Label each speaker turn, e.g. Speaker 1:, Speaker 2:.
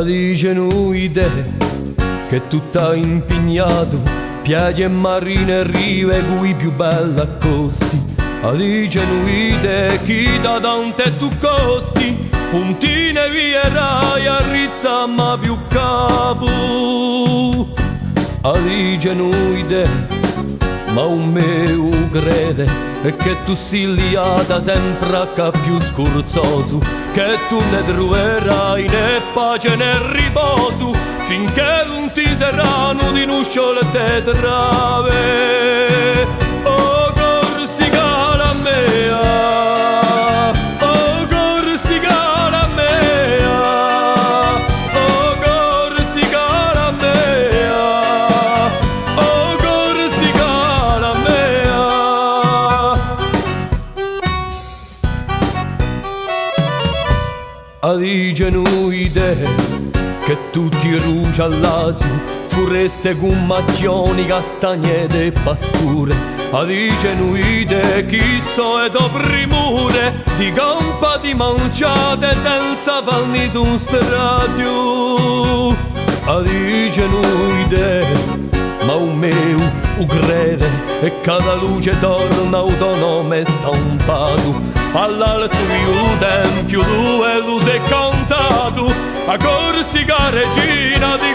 Speaker 1: dice nuide che tu t'hai impegnato, piaghe e marine e rive cui più bella accosti. Dice nuide chi da tante tu costi, puntine vierai a rizza ma più capo. Dice nuide ma un meu crede che tu sei liata sempre a più scorzoso, che tu ne troverai né pace né riposo finché non ti saranno di nusciole te trave. Oh Corsica la mea, oh Corsica la mea, oh Corsica la mea, oh Corsica la mea. Dice nuide che tutti i rugi al Lazio fureste con macchioni, castagnette e pascure. Dice nuide chi so e do primure di campa di manciate senza farni su un strazio. Dice nuide ma un meu crede e cada luce torna autonome stampato all'alto mio tempio dove lu sei cantato a Corsica regina di